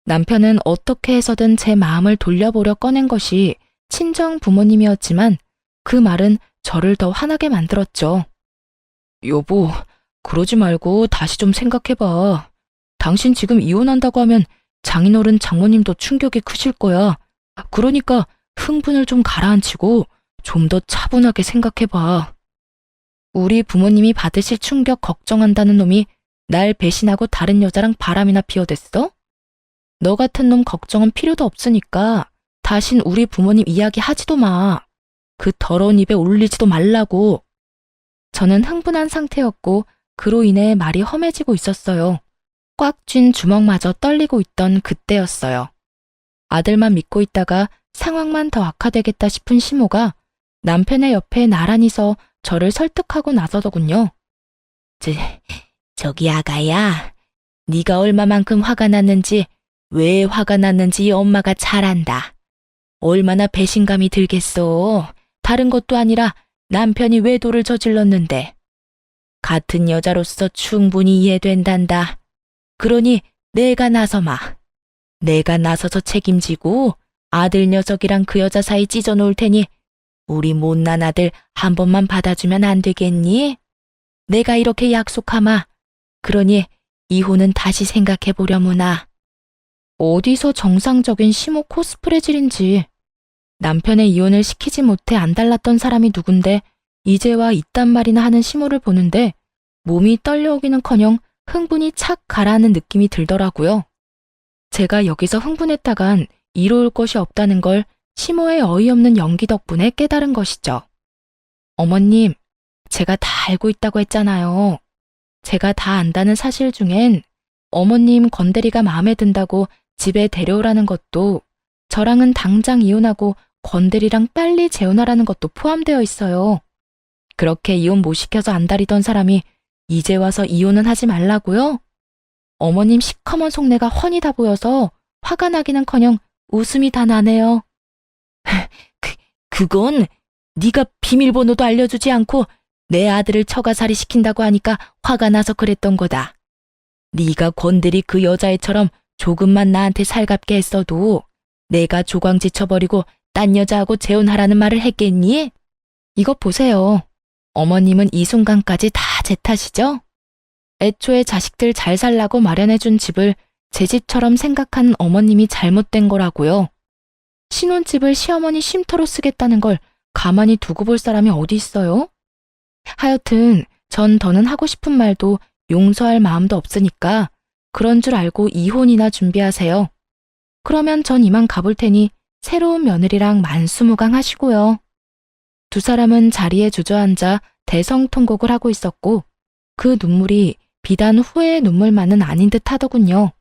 남편은 어떻게 해서든 제 마음을 돌려보려 꺼낸 것이 친정 부모님이었지만 그 말은 저를 더 화나게 만들었죠. 여보, 그러지 말고 다시 좀 생각해봐. 당신 지금 이혼한다고 하면 장인어른 장모님도 충격이 크실 거야. 그러니까 흥분을 좀 가라앉히고 좀 더 차분하게 생각해봐. 우리 부모님이 받으실 충격 걱정한다는 놈이 날 배신하고 다른 여자랑 바람이나 피워댔어? 너 같은 놈 걱정은 필요도 없으니까 다신 우리 부모님 이야기 하지도 마. 그 더러운 입에 올리지도 말라고. 저는 흥분한 상태였고 그로 인해 말이 험해지고 있었어요. 꽉 쥔 주먹마저 떨리고 있던 그때였어요. 아들만 믿고 있다가 상황만 더 악화되겠다 싶은 시모가 남편의 옆에 나란히 서 저를 설득하고 나서더군요. 저기 아가야, 네가 얼마만큼 화가 났는지, 왜 화가 났는지 엄마가 잘 안다. 얼마나 배신감이 들겠어. 다른 것도 아니라 남편이 외도를 저질렀는데. 같은 여자로서 충분히 이해된단다. 그러니 내가 나서마. 내가 나서서 책임지고 아들 녀석이랑 그 여자 사이 찢어놓을 테니 우리 못난 아들 한 번만 받아주면 안 되겠니? 내가 이렇게 약속하마. 그러니 이혼은 다시 생각해보려무나. 어디서 정상적인 시모 코스프레질인지. 남편의 이혼을 시키지 못해 안달났던 사람이 누군데 이제와 이딴 말이나 하는 시모를 보는데 몸이 떨려오기는커녕 흥분이 착 가라앉는 느낌이 들더라고요. 제가 여기서 흥분했다간 이로울 것이 없다는 걸 시모의 어이없는 연기 덕분에 깨달은 것이죠. 어머님, 제가 다 알고 있다고 했잖아요. 제가 다 안다는 사실 중엔 어머님 건대리가 마음에 든다고 집에 데려오라는 것도 저랑은 당장 이혼하고 건대리랑 빨리 재혼하라는 것도 포함되어 있어요. 그렇게 이혼 못 시켜서 안달이던 사람이 이제 와서 이혼은 하지 말라고요? 어머님 시커먼 속내가 훤히 다 보여서 화가 나기는커녕 웃음이 다 나네요. 그건 네가 비밀번호도 알려주지 않고 내 아들을 처가살이 시킨다고 하니까 화가 나서 그랬던 거다. 네가 건드리 그 여자애처럼 조금만 나한테 살갑게 했어도 내가 조광지 쳐버리고 딴 여자하고 재혼하라는 말을 했겠니? 이것 보세요. 어머님은 이 순간까지 다 제 탓이죠? 애초에 자식들 잘 살라고 마련해준 집을 제 집처럼 생각한 어머님이 잘못된 거라고요. 신혼집을 시어머니 쉼터로 쓰겠다는 걸 가만히 두고 볼 사람이 어디 있어요? 하여튼 전 더는 하고 싶은 말도 용서할 마음도 없으니까 그런 줄 알고 이혼이나 준비하세요. 그러면 전 이만 가볼 테니 새로운 며느리랑 만수무강하시고요. 두 사람은 자리에 주저앉아 대성통곡을 하고 있었고 그 눈물이 비단 후회의 눈물만은 아닌 듯 하더군요.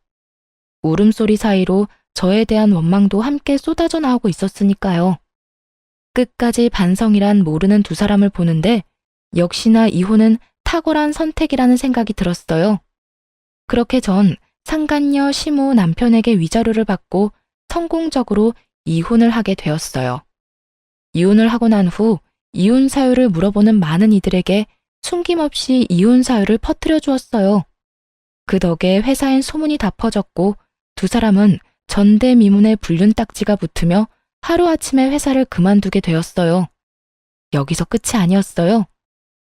울음소리 사이로 저에 대한 원망도 함께 쏟아져 나오고 있었으니까요. 끝까지 반성이란 모르는 두 사람을 보는데 역시나 이혼은 탁월한 선택이라는 생각이 들었어요. 그렇게 전 상간녀 시모 남편에게 위자료를 받고 성공적으로 이혼을 하게 되었어요. 이혼을 하고 난 후 이혼 사유를 물어보는 많은 이들에게 숨김없이 이혼 사유를 퍼뜨려 주었어요. 그 덕에 회사엔 소문이 다 퍼졌고 두 사람은 전대미문의 불륜 딱지가 붙으며 하루아침에 회사를 그만두게 되었어요. 여기서 끝이 아니었어요.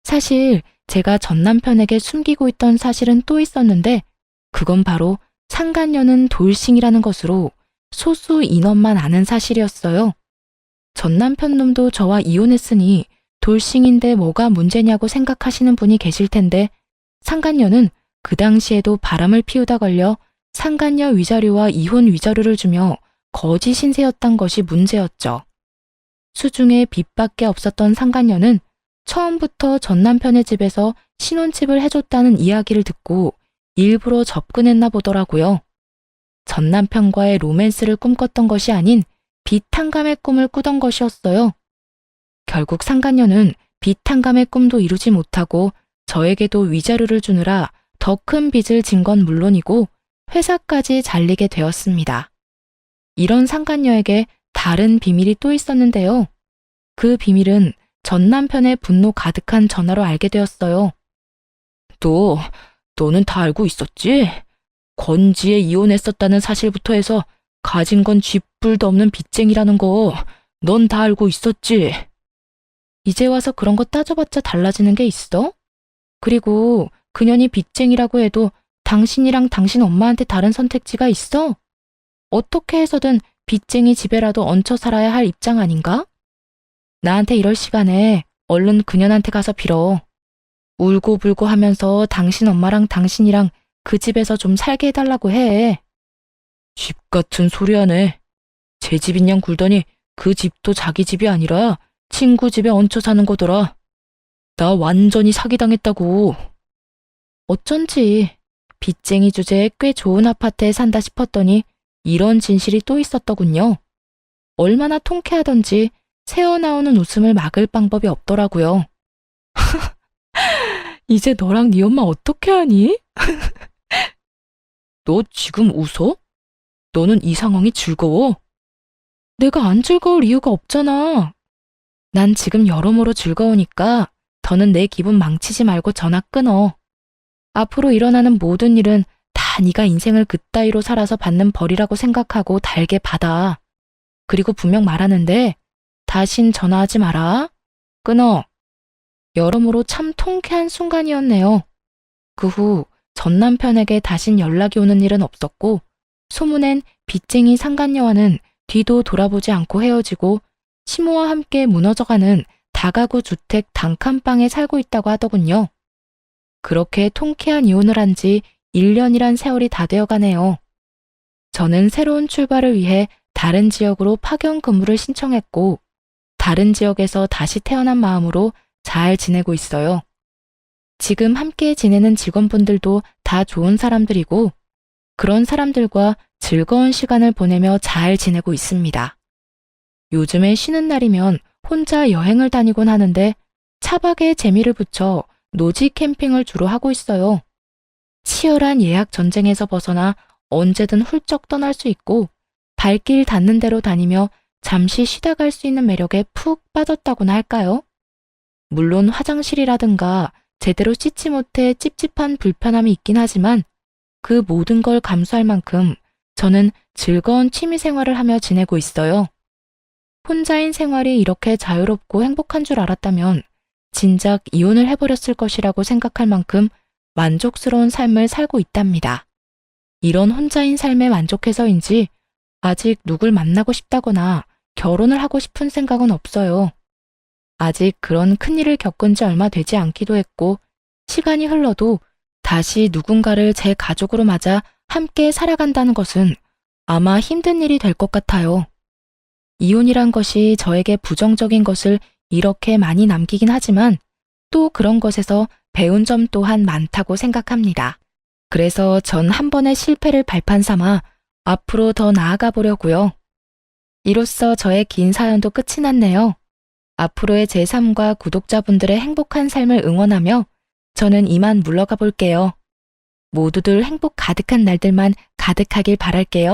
사실 제가 전 남편에게 숨기고 있던 사실은 또 있었는데 그건 바로 상간녀는 돌싱이라는 것으로 소수 인원만 아는 사실이었어요. 전 남편 놈도 저와 이혼했으니 돌싱인데 뭐가 문제냐고 생각하시는 분이 계실 텐데 상간녀는 그 당시에도 바람을 피우다 걸려 상간녀 위자료와 이혼 위자료를 주며 거짓 신세였던 것이 문제였죠. 수중에 빚밖에 없었던 상간녀는 처음부터 전 남편의 집에서 신혼집을 해줬다는 이야기를 듣고 일부러 접근했나 보더라고요. 전 남편과의 로맨스를 꿈꿨던 것이 아닌 빚탕감의 꿈을 꾸던 것이었어요. 결국 상간녀는 빚탕감의 꿈도 이루지 못하고 저에게도 위자료를 주느라 더 큰 빚을 진 건 물론이고 회사까지 잘리게 되었습니다. 이런 상간녀에게 다른 비밀이 또 있었는데요. 그 비밀은 전 남편의 분노 가득한 전화로 알게 되었어요. 너는 다 알고 있었지? 건지에 이혼했었다는 사실부터 해서 가진 건 쥐뿔도 없는 빚쟁이라는 거 넌 다 알고 있었지? 이제 와서 그런 거 따져봤자 달라지는 게 있어? 그리고 그년이 빚쟁이라고 해도 당신이랑 당신 엄마한테 다른 선택지가 있어? 어떻게 해서든 빚쟁이 집에라도 얹혀 살아야 할 입장 아닌가? 나한테 이럴 시간에 얼른 그년한테 가서 빌어. 울고불고 하면서 당신 엄마랑 당신이랑 그 집에서 좀 살게 해달라고 해. 집 같은 소리 하네. 제 집인 양 굴더니 그 집도 자기 집이 아니라 친구 집에 얹혀 사는 거더라. 나 완전히 사기당했다고. 어쩐지 빚쟁이 주제에 꽤 좋은 아파트에 산다 싶었더니 이런 진실이 또 있었더군요. 얼마나 통쾌하던지 새어나오는 웃음을 막을 방법이 없더라고요. 이제 너랑 네 엄마 어떻게 하니? 너 지금 웃어? 너는 이 상황이 즐거워? 내가 안 즐거울 이유가 없잖아. 난 지금 여러모로 즐거우니까 더는 내 기분 망치지 말고 전화 끊어. 앞으로 일어나는 모든 일은 다 네가 인생을 그따위로 살아서 받는 벌이라고 생각하고 달게 받아. 그리고 분명 말하는데 다신 전화하지 마라. 끊어. 여러모로 참 통쾌한 순간이었네요. 그 후 전 남편에게 다신 연락이 오는 일은 없었고 소문엔 빚쟁이 상간녀와는 뒤도 돌아보지 않고 헤어지고 시모와 함께 무너져가는 다가구 주택 단칸방에 살고 있다고 하더군요. 그렇게 통쾌한 이혼을 한 지 1년이란 세월이 다 되어가네요. 저는 새로운 출발을 위해 다른 지역으로 파견 근무를 신청했고 다른 지역에서 다시 태어난 마음으로 잘 지내고 있어요. 지금 함께 지내는 직원분들도 다 좋은 사람들이고 그런 사람들과 즐거운 시간을 보내며 잘 지내고 있습니다. 요즘에 쉬는 날이면 혼자 여행을 다니곤 하는데 차박에 재미를 붙여 노지 캠핑을 주로 하고 있어요. 치열한 예약 전쟁에서 벗어나 언제든 훌쩍 떠날 수 있고 발길 닿는 대로 다니며 잠시 쉬다 갈 수 있는 매력에 푹 빠졌다고나 할까요? 물론 화장실이라든가 제대로 씻지 못해 찝찝한 불편함이 있긴 하지만 그 모든 걸 감수할 만큼 저는 즐거운 취미 생활을 하며 지내고 있어요. 혼자인 생활이 이렇게 자유롭고 행복한 줄 알았다면 진작 이혼을 해버렸을 것이라고 생각할 만큼 만족스러운 삶을 살고 있답니다. 이런 혼자인 삶에 만족해서인지 아직 누굴 만나고 싶다거나 결혼을 하고 싶은 생각은 없어요. 아직 그런 큰일을 겪은 지 얼마 되지 않기도 했고 시간이 흘러도 다시 누군가를 제 가족으로 맞아 함께 살아간다는 것은 아마 힘든 일이 될 것 같아요. 이혼이란 것이 저에게 부정적인 것을 이렇게 많이 남기긴 하지만 또 그런 것에서 배운 점 또한 많다고 생각합니다. 그래서 전 한 번의 실패를 발판 삼아 앞으로 더 나아가 보려고요. 이로써 저의 긴 사연도 끝이 났네요. 앞으로의 제 삶과 구독자분들의 행복한 삶을 응원하며 저는 이만 물러가 볼게요. 모두들 행복 가득한 날들만 가득하길 바랄게요.